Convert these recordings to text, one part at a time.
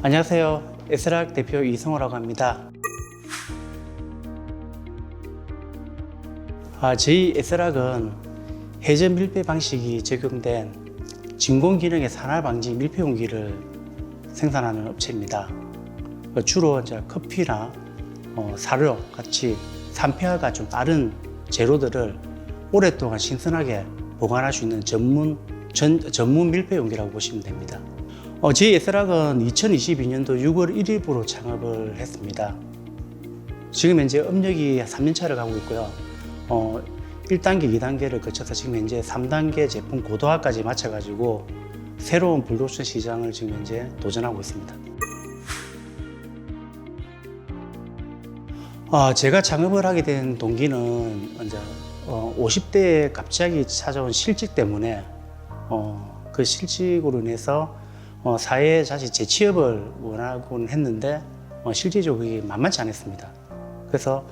안녕하세요. 에스락 대표 이성호라고 합니다. 저희 에스락은 회전 밀폐 방식이 적용된 진공기능의 산화 방지 밀폐 용기를 생산하는 업체입니다. 주로 이제 커피나 사료 같이 산패화가 좀 빠른 재료들을 오랫동안 신선하게 보관할 수 있는 전문 밀폐 용기라고 보시면 됩니다. 저희 에스락은 2022년도 6월 1일부로 창업을 했습니다. 지금 현재 업력이 3년차를 가고 있고요. 1단계, 2단계를 거쳐서 지금 현재 3단계 제품 고도화까지 마쳐가지고 새로운 블루오션 시장을 지금 현재 도전하고 있습니다. 제가 창업을 하게 된 동기는 이제 50대에 갑자기 찾아온 실직 때문에 그 실직으로 인해서 사회에 다시 재취업을 원하곤 했는데 실질적으로 그게 만만치 않았습니다. 그래서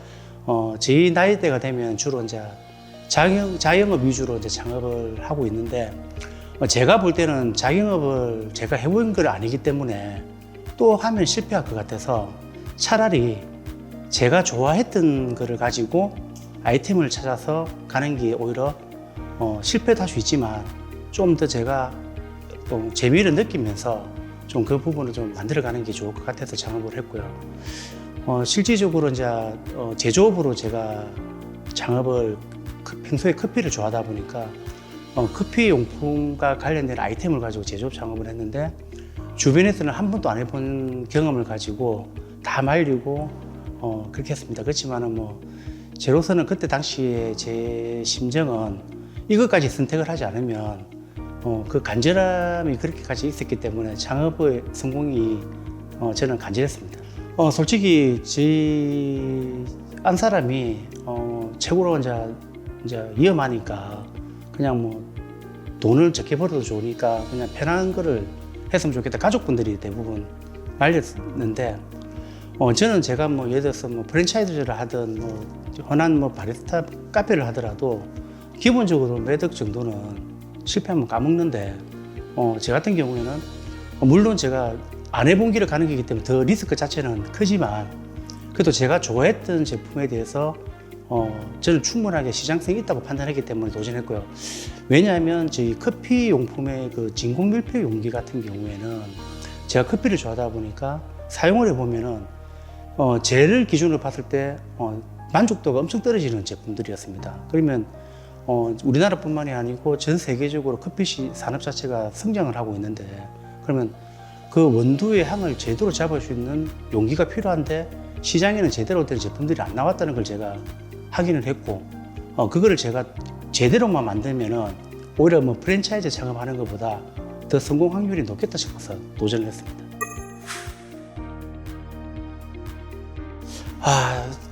저희 나이대가 되면 주로 이제 자영업 위주로 이제 창업을 하고 있는데 제가 볼 때는 자영업을 제가 해본 건 아니기 때문에 또 하면 실패할 것 같아서 차라리 제가 좋아했던 거를 가지고 아이템을 찾아서 가는 게 오히려 실패도 할 수 있지만 좀 더 제가 재미를 느끼면서 좀 그 부분을 좀 만들어가는 게 좋을 것 같아서 창업을 했고요. 실질적으로 이제 제조업으로 제가 창업을 평소에 커피를 좋아하다 보니까 커피 용품과 관련된 아이템을 가지고 제조업 창업을 했는데 주변에서는 한 번도 안 해본 경험을 가지고 다 말리고 그렇게 했습니다. 그렇지만은 제로서는 그때 당시에 제 심정은 이것까지 선택을 하지 않으면 그 간절함이 그렇게까지 있었기 때문에 창업의 성공이 저는 간절했습니다. 솔직히 저희 한 사람이 최고로 이제 위험하니까 그냥 돈을 적게 벌어도 좋으니까 그냥 편한 거를 했으면 좋겠다. 가족분들이 대부분 말렸는데 저는 제가 예를 들어서 프랜차이즈를 하든 흔한 바리스타 카페를 하더라도 기본적으로 매덕 정도는 실패하면 까먹는데 저 같은 경우에는 물론 제가 안 해본 길을 가는 거기 때문에 더 리스크 자체는 크지만 그래도 제가 좋아했던 제품에 대해서 저는 충분하게 시장성이 있다고 판단했기 때문에 도전했고요. 왜냐하면 저희 커피 용품의 그 진공 밀폐 용기 같은 경우에는 제가 커피를 좋아하다 보니까 사용을 해보면은 쟤를 기준으로 봤을 때 만족도가 엄청 떨어지는 제품들이었습니다. 그러면 우리나라뿐만이 아니고 전 세계적으로 커피 산업 자체가 성장을 하고 있는데 그러면 그 원두의 향을 제대로 잡을 수 있는 용기가 필요한데 시장에는 제대로 된 제품들이 안 나왔다는 걸 제가 확인을 했고 그거를 제가 제대로만 만들면은 오히려 프랜차이즈 창업하는 것보다 더 성공 확률이 높겠다 싶어서 도전을 했습니다.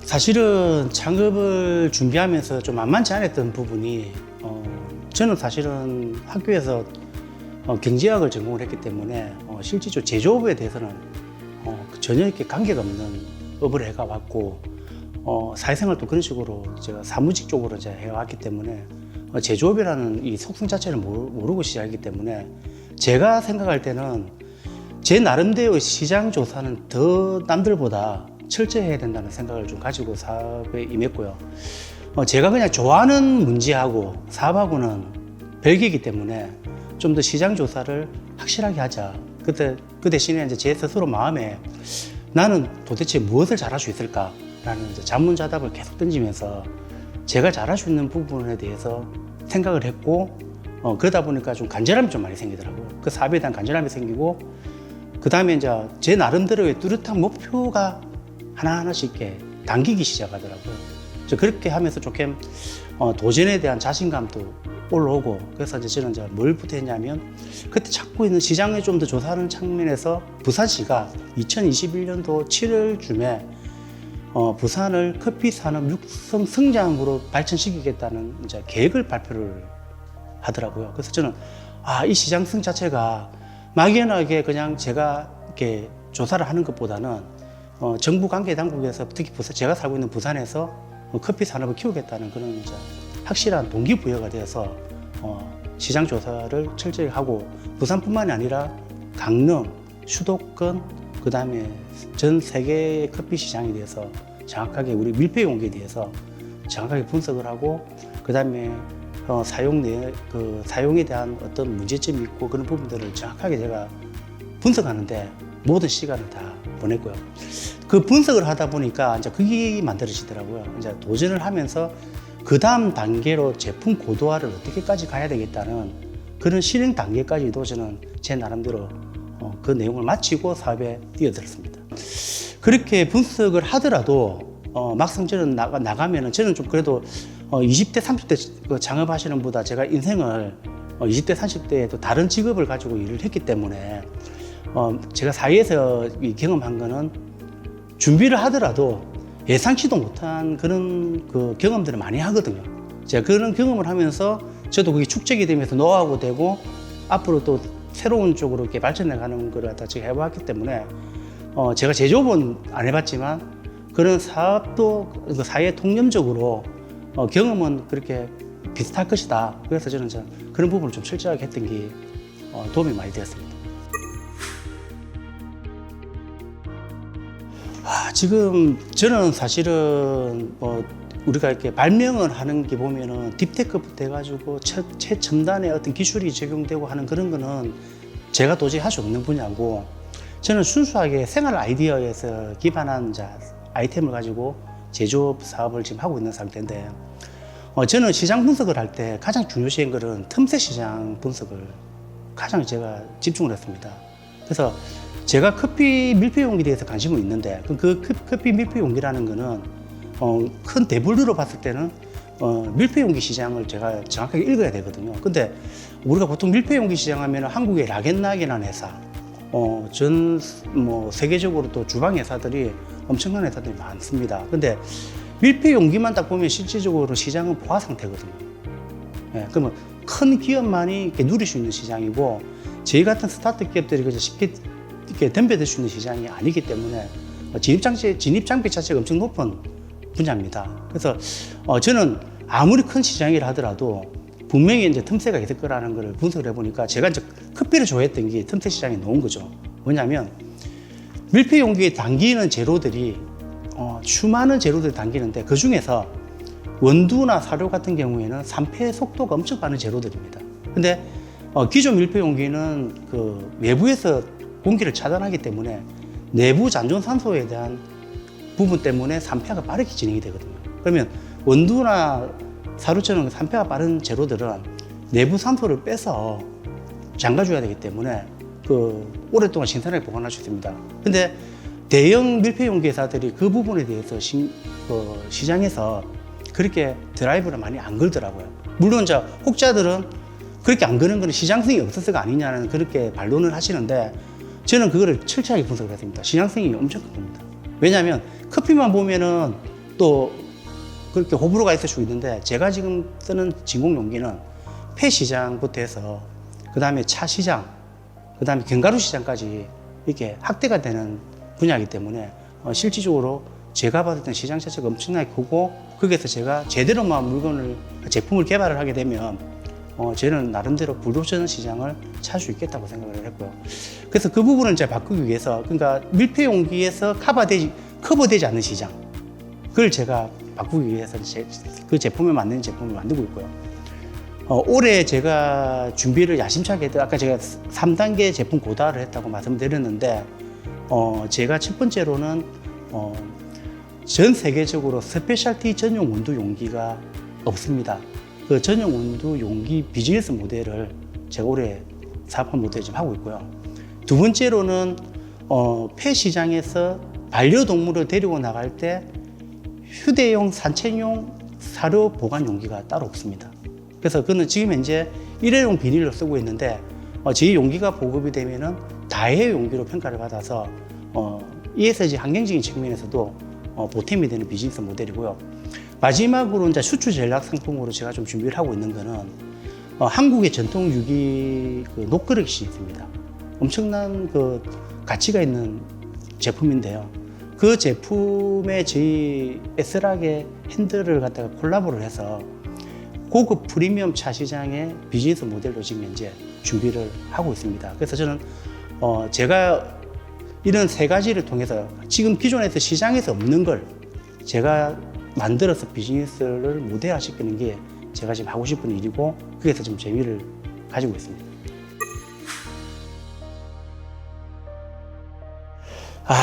사실은 창업을 준비하면서 좀 만만치 않았던 부분이 저는 사실은 학교에서 경제학을 전공을 했기 때문에 실질적으로 제조업에 대해서는 전혀 이렇게 관계가 없는 업을 해가왔고 사회생활도 그런 식으로 제가 사무직 쪽으로 이제 해왔기 때문에 제조업이라는 이 속성 자체를 모르고 시작했기 때문에 제가 생각할 때는 제 나름대로의 시장 조사는 더 남들보다 철저해야 된다는 생각을 좀 가지고 사업에 임했고요. 제가 그냥 좋아하는 문제하고 사업하고는 별개이기 때문에 좀 더 시장 조사를 확실하게 하자. 그 대신에 이제 제 스스로 마음에 나는 도대체 무엇을 잘할 수 있을까라는 이제 자문자답을 계속 던지면서 제가 잘할 수 있는 부분에 대해서 생각을 했고 그러다 보니까 좀 간절함이 좀 많이 생기더라고요. 그 사업에 대한 간절함이 생기고 그 다음에 이제 제 나름대로의 뚜렷한 목표가 하나하나씩 이렇게 당기기 시작하더라고요. 그렇게 하면서 조금 도전에 대한 자신감도 올라오고 그래서 이제 저는 뭘부터 했냐면 그때 찾고 있는 시장을 좀 더 조사하는 측면에서 부산시가 2021년도 7월쯤에 부산을 커피 산업 육성 성장으로 발전시키겠다는 이제 계획을 발표를 하더라고요. 그래서 저는 이 시장성 자체가 막연하게 그냥 제가 이렇게 조사를 하는 것보다는 정부 관계 당국에서 특히 제가 살고 있는 부산에서 커피 산업을 키우겠다는 그런 이제 확실한 동기부여가 되어서 시장 조사를 철저히 하고 부산뿐만이 아니라 강릉, 수도권, 그 다음에 전 세계 커피 시장에 대해서 정확하게 우리 밀폐 용기에 대해서 정확하게 분석을 하고 그 다음에 사용에 대한 어떤 문제점이 있고 그런 부분들을 정확하게 제가 분석하는데 모든 시간을 다 보냈고요. 그 분석을 하다 보니까 이제 그게 만들어지더라고요. 이제 도전을 하면서 그 다음 단계로 제품 고도화를 어떻게까지 가야 되겠다는 그런 실행 단계까지도 저는 제 나름대로 그 내용을 마치고 사업에 뛰어들었습니다. 그렇게 분석을 하더라도 막상 저는 나가면은 저는 좀 그래도 20대, 30대 창업하시는 분보다 제가 인생을 20대, 30대에 또 다른 직업을 가지고 일을 했기 때문에 제가 사회에서 경험한 거는 준비를 하더라도 예상치도 못한 그런 그 경험들을 많이 하거든요. 제가 그런 경험을 하면서 저도 그게 축적이 되면서 노하우가 되고 앞으로 또 새로운 쪽으로 이렇게 발전해 가는 걸 갖다 제가 해봤기 때문에 제가 제조업은 안 해봤지만 그런 사업도 그 사회 통념적으로 경험은 그렇게 비슷할 것이다. 그래서 저는 그런 부분을 좀 철저하게 했던 게 도움이 많이 되었습니다. 지금 저는 사실은 우리가 이렇게 발명을 하는 게 보면은 딥테크부터 해가지고 최첨단의 어떤 기술이 적용되고 하는 그런 거는 제가 도저히 할 수 없는 분야고 저는 순수하게 생활 아이디어에서 기반한 아이템을 가지고 제조업 사업을 지금 하고 있는 상태인데 저는 시장 분석을 할 때 가장 중요시한 것은 틈새 시장 분석을 가장 제가 집중을 했습니다. 그래서 제가 커피 밀폐 용기에 대해서 관심은 있는데 그 커피 밀폐 용기라는 거는 큰 대분류로 봤을 때는 밀폐 용기 시장을 제가 정확하게 읽어야 되거든요. 근데 우리가 보통 밀폐 용기 시장 하면 한국의 라겐락이라는 회사, 세계적으로 또 주방 회사들이 엄청난 회사들이 많습니다. 근데 밀폐 용기만 딱 보면 실질적으로 시장은 포화 상태거든요. 예, 그러면 큰 기업만이 이렇게 누릴 수 있는 시장이고 저희 같은 스타트 기업들이 그저 쉽게 이렇게 덤벼들 수 있는 시장이 아니기 때문에 진입 장벽 자체가 엄청 높은 분야입니다. 그래서 저는 아무리 큰 시장이라 하더라도 분명히 이제 틈새가 있을 거라는 걸 분석을 해보니까 제가 이제 커피를 좋아했던 게 틈새 시장에 놓은 거죠. 뭐냐면 밀폐 용기에 담기는 재료들이 수많은 재료들이 담기는데 그 중에서 원두나 사료 같은 경우에는 산패 속도가 엄청 빠른 재료들입니다. 근데 기존 밀폐 용기는 그 외부에서 공기를 차단하기 때문에 내부 잔존산소에 대한 부분 때문에 산패가 빠르게 진행이 되거든요. 그러면 원두나 사료처럼 산패가 빠른 재료들은 내부 산소를 빼서 잠가줘야 되기 때문에 오랫동안 신선하게 보관할 수 있습니다. 근데 대형 밀폐용기 회사들이 그 부분에 대해서 시장에서 그렇게 드라이브를 많이 안 걸더라고요. 물론 혹자들은 그렇게 안 거는 건 시장성이 없어서가 아니냐는 그렇게 반론을 하시는데 저는 그거를 철저하게 분석을 했습니다. 시장성이 엄청 큰 겁니다. 왜냐하면 커피만 보면은 또 그렇게 호불호가 있을 수 있는데 제가 지금 쓰는 진공 용기는 폐 시장부터 해서 그 다음에 차 시장, 그 다음에 견과류 시장까지 이렇게 확대가 되는 분야이기 때문에 실질적으로 제가 봤을 때 시장 자체가 엄청나게 크고 거기에서 제가 제대로만 제품을 개발을 하게 되면 저는 나름대로 불도전 시장을 찾을 수 있겠다고 생각을 했고요. 그래서 그 부분을 제가 바꾸기 위해서 그러니까 밀폐 용기에서 커버되지 않는 시장 그걸 제가 바꾸기 위해서 그 제품에 맞는 제품을 만들고 있고요. 올해 제가 준비를 야심차게 했던 아까 제가 3단계 제품 고도화를 했다고 말씀드렸는데 제가 첫 번째로는 전 세계적으로 스페셜티 전용 원두 용기가 없습니다. 그 전용 원두 용기 비즈니스 모델을 제가 올해 사업한 모델을 지금 하고 있고요. 두 번째로는 폐 시장에서 반려동물을 데리고 나갈 때 휴대용 산책용 사료 보관 용기가 따로 없습니다. 그래서 그는 지금 현재 일회용 비닐로 쓰고 있는데 저희 용기가 보급이 되면은 다회 용기로 평가를 받아서 ESG 환경적인 측면에서도 보탬이 되는 비즈니스 모델이고요. 마지막으로 이제 수출 전략 상품으로 제가 좀 준비를 하고 있는 거는 한국의 전통 유기 녹그릇이 있습니다. 엄청난 가치가 있는 제품인데요. 그 제품에 저희 에스락의 핸들을 갖다가 콜라보를 해서 고급 프리미엄 차 시장의 비즈니스 모델로 지금 현재 준비를 하고 있습니다. 그래서 저는 제가 이런 세 가지를 통해서 지금 기존에서 시장에서 없는 걸 제가 만들어서 비즈니스를 무대화시키는 게 제가 지금 하고 싶은 일이고, 그래서 좀 재미를 가지고 있습니다.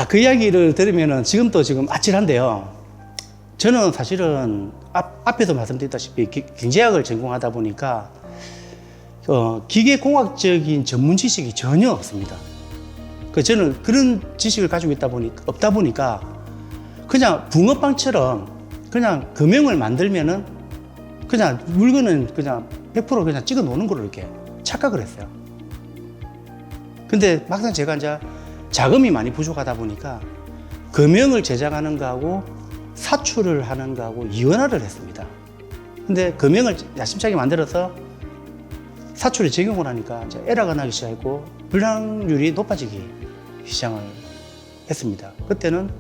그 이야기를 들으면 지금도 아찔한데요. 저는 사실은 앞에서 말씀드렸다시피 경제학을 전공하다 보니까 기계공학적인 전문 지식이 전혀 없습니다. 저는 그런 지식을 가지고 없다 보니까 그냥 붕어빵처럼 그냥 금형을 만들면은 그냥 물건은 그냥 100% 그냥 찍어 놓는 걸로 이렇게 착각을 했어요. 근데 막상 제가 이제 자금이 많이 부족하다 보니까 금형을 제작하는 거하고 사출을 하는 거하고 이원화를 했습니다. 근데 금형을 야심차게 만들어서 사출에 적용을 하니까 이제 에러가 나기 시작했고 불량률이 높아지기 시작을 했습니다. 그때는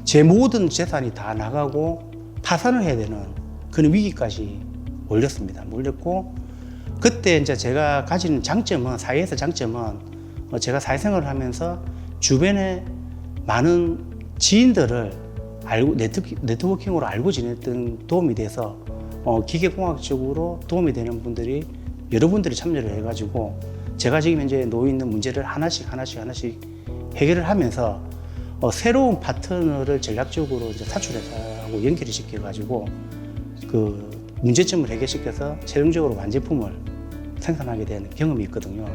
제 모든 재산이 다 나가고 파산을 해야 되는 그런 위기까지 몰렸고, 그때 이제 제가 가진 장점은, 사회에서 장점은 제가 사회생활을 하면서 주변에 많은 지인들을 네트워킹으로 알고 지냈던 도움이 돼서 기계공학적으로 도움이 되는 분들이 여러분들이 참여를 해가지고 제가 지금 현재 놓여 있는 문제를 하나씩 해결을 하면서 새로운 파트너를 전략적으로 이제 사출회사하고 연결을 시켜가지고 그 문제점을 해결시켜서 최종적으로 완제품을 생산하게 된 경험이 있거든요.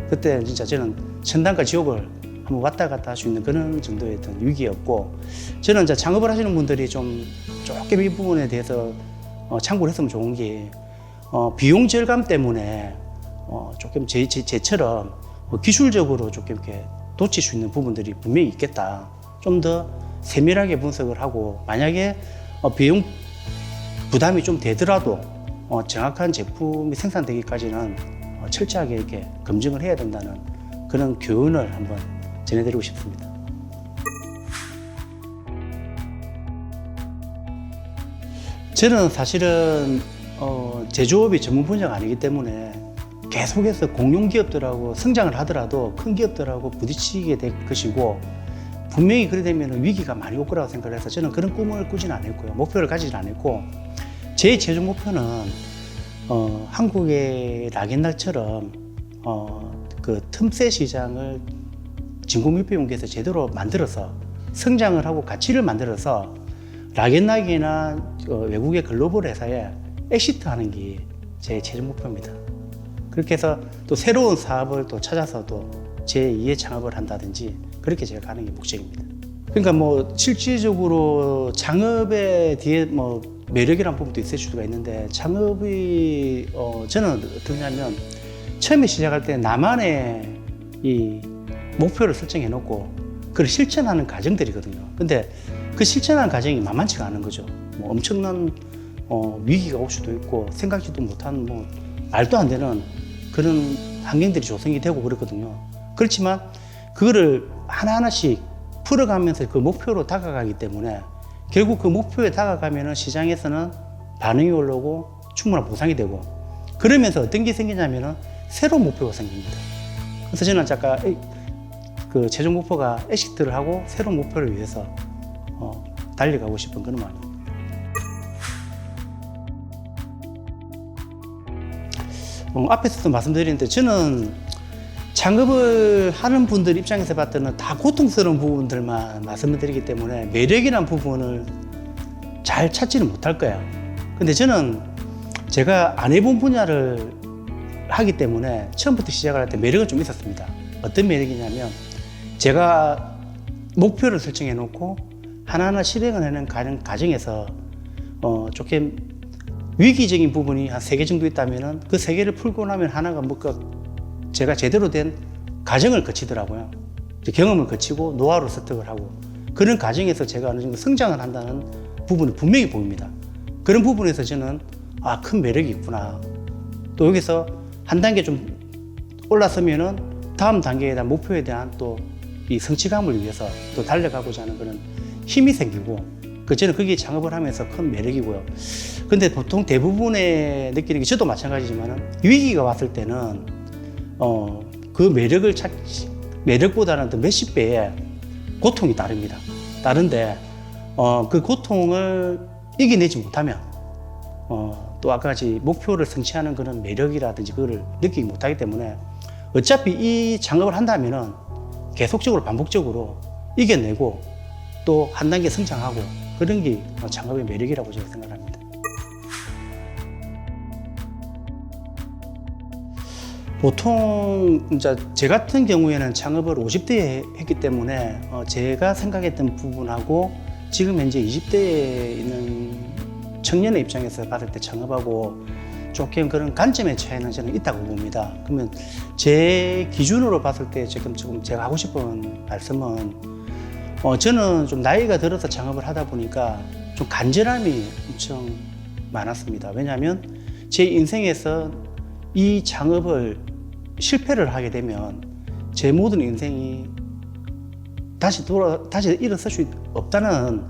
그때 진짜 저는 천당과 지옥을 한번 왔다 갔다 할 수 있는 그런 정도의 어떤 위기였고, 저는 이제 창업을 하시는 분들이 조금 이 부분에 대해서 참고를 했으면 좋은 게, 비용 절감 때문에 조금 제처럼 기술적으로 조금 이렇게 놓칠 수 있는 부분들이 분명히 있겠다. 좀 더 세밀하게 분석을 하고, 만약에 비용 부담이 좀 되더라도 정확한 제품이 생산되기까지는 철저하게 이렇게 검증을 해야 된다는 그런 교훈을 한번 전해드리고 싶습니다. 저는 사실은 제조업이 전문 분야가 아니기 때문에 계속해서 공룡 기업들하고 성장을 하더라도 큰 기업들하고 부딪히게 될 것이고, 분명히 그래 되면 위기가 많이 올 거라고 생각을 해서 저는 그런 꿈을 꾸지는 않았고요. 목표를 가지진 않았고, 제 최종 목표는 한국의 락앤락처럼 그 틈새 시장을 진공유폐용기에서 제대로 만들어서 성장을 하고 가치를 만들어서 락앤락이나 외국의 글로벌 회사에 엑시트하는 게 제 최종 목표입니다. 그렇게 해서 또 새로운 사업을 또 찾아서 또 제2의 창업을 한다든지 그렇게 제가 가는 게 목적입니다. 그러니까 뭐 실질적으로 창업에 뒤에 뭐 매력이란 부분도 있을 수가 있는데, 창업이 저는 어떠냐면 처음에 시작할 때 나만의 이 목표를 설정해 놓고 그걸 실천하는 과정들이거든요. 근데 그 실천하는 과정이 만만치가 않은 거죠. 뭐 엄청난 위기가 올 수도 있고 생각지도 못한 뭐 말도 안 되는 그런 환경들이 조성이 되고 그렇거든요. 그렇지만 그거를 하나하나씩 풀어가면서 그 목표로 다가가기 때문에 결국 그 목표에 다가가면은 시장에서는 반응이 올라오고 충분한 보상이 되고, 그러면서 어떤 게 생기냐면은 새로운 목표가 생깁니다. 그래서 저는 아까 그 최종 목표가 엑시트를 하고 새로운 목표를 위해서 달려가고 싶은 그런 마음입니다. 앞에서도 말씀드렸는데 저는 창업을 하는 분들 입장에서 봤을 때는 다 고통스러운 부분들만 말씀을 드리기 때문에 매력이라는 부분을 잘 찾지는 못할 거예요. 근데 저는 제가 안 해본 분야를 하기 때문에 처음부터 시작을 할 때 매력은 좀 있었습니다. 어떤 매력이냐면 제가 목표를 설정해 놓고 하나하나 실행을 하는 과정에서 조금 위기적인 부분이 한 3개 정도 있다면은 그 3개를 풀고 나면 하나가 뭔가 제가 제대로 된 과정을 거치더라고요. 경험을 거치고 노하우를 습득을 하고 그런 과정에서 제가 어느 정도 성장을 한다는 부분이 분명히 보입니다. 그런 부분에서 저는 큰 매력이 있구나. 또 여기서 한 단계 좀 올라서면은 다음 단계에 대한 목표에 대한 또 이 성취감을 위해서 또 달려가고자 하는 그런 힘이 생기고, 저는 그게 창업을 하면서 큰 매력이고요. 근데 보통 대부분의 느끼는 게 저도 마찬가지지만 위기가 왔을 때는 그 매력을 매력보다는 더 몇십 배의 고통이 따릅니다. 따른데 그 고통을 이겨내지 못하면 또 아까 같이 목표를 성취하는 그런 매력이라든지 그거를 느끼지 못하기 때문에 어차피 이 작업을 한다면은 계속적으로 반복적으로 이겨내고 또 한 단계 성장하고 그런 게 작업의 매력이라고 저는 생각합니다. 보통 이제 제 같은 경우에는 창업을 50대에 했기 때문에 제가 생각했던 부분하고 지금 현재 20대에 있는 청년의 입장에서 봤을 때 창업하고 조금 그런 관점의 차이는 저는 있다고 봅니다. 그러면 제 기준으로 봤을 때 지금 제가 하고 싶은 말씀은 저는 좀 나이가 들어서 창업을 하다 보니까 좀 간절함이 엄청 많았습니다. 왜냐하면 제 인생에서 이 창업을 실패를 하게 되면 제 모든 인생이 다시 일어설 수 없다는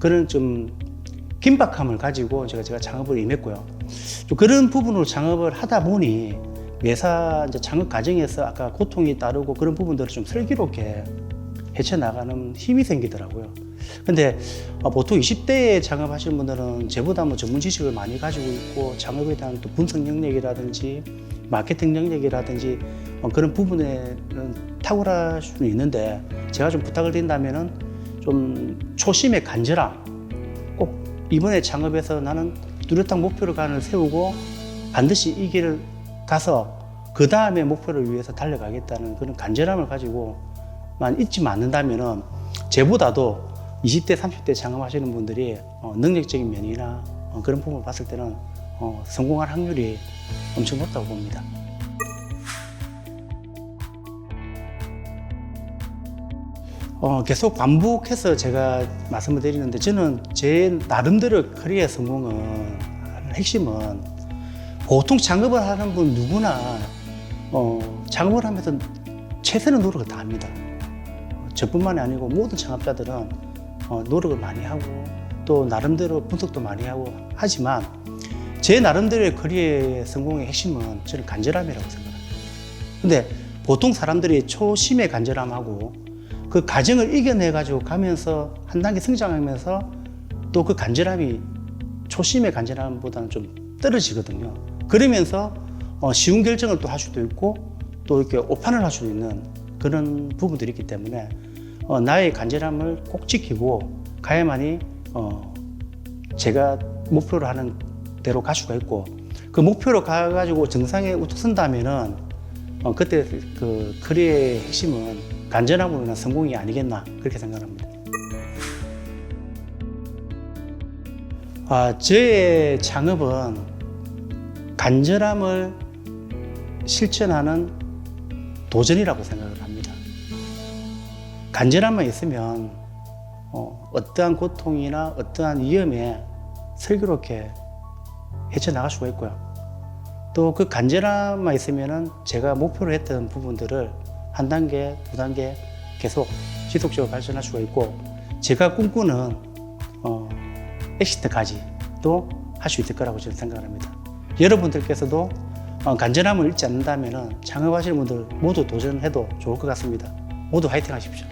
그런 좀 긴박함을 가지고 제가 창업을 임했고요. 또 그런 부분으로 창업을 하다 보니 매사 이제 창업 과정에서 아까 고통이 따르고 그런 부분들을 좀 슬기롭게 헤쳐나가는 힘이 생기더라고요. 근데 보통 20대에 창업하시는 분들은 저보다 뭐 전문 지식을 많이 가지고 있고 창업에 대한 또 분석 능력이라든지 마케팅 능력이라든지 그런 부분에는 탁월할 수는 있는데 제가 좀 부탁을 드린다면은 좀 초심의 간절함, 꼭 이번에 창업에서 나는 뚜렷한 목표를 세우고 반드시 이 길을 가서 그 다음에 목표를 위해서 달려가겠다는 그런 간절함을 가지고만 있지만 않는다면은 저보다도 20대, 30대 창업하시는 분들이 능력적인 면이나 그런 부분을 봤을 때는 성공할 확률이 엄청 높다고 봅니다. 계속 반복해서 제가 말씀을 드리는데 저는 제 나름대로 커리어 성공은 핵심은 보통 창업을 하는 분 누구나 창업을 하면서 최선의 노력을 다 합니다. 저뿐만이 아니고 모든 창업자들은 노력을 많이 하고 또 나름대로 분석도 많이 하고 하지만 제 나름대로의 커리어의 성공의 핵심은 저는 간절함이라고 생각합니다. 근데 보통 사람들이 초심의 간절함하고 그 과정을 이겨내 가지고 가면서 한 단계 성장하면서 또 그 간절함이 초심의 간절함보다는 좀 떨어지거든요. 그러면서 쉬운 결정을 또 할 수도 있고 또 이렇게 오판을 할 수도 있는 그런 부분들이 있기 때문에 나의 간절함을 꼭 지키고 가야만이 제가 목표로 하는 대로 갈 수가 있고 그 목표로 가가지고 정상에 우뚝 선다면은 그때 그 커리어의 핵심은 간절함으로 인한 성공이 아니겠나 그렇게 생각합니다. 저의 창업은 간절함을 실천하는 도전이라고 생각을 합니다. 간절함만 있으면 어떠한 고통이나 어떠한 위험에 슬기롭게 헤쳐나갈 수가 있고요. 또 그 간절함만 있으면은 제가 목표로 했던 부분들을 한 단계, 두 단계 계속 지속적으로 발전할 수가 있고 제가 꿈꾸는 엑시트까지도 할 수 있을 거라고 저는 생각을 합니다. 여러분들께서도 간절함을 잃지 않는다면 창업하시는 분들 모두 도전해도 좋을 것 같습니다. 모두 화이팅 하십시오.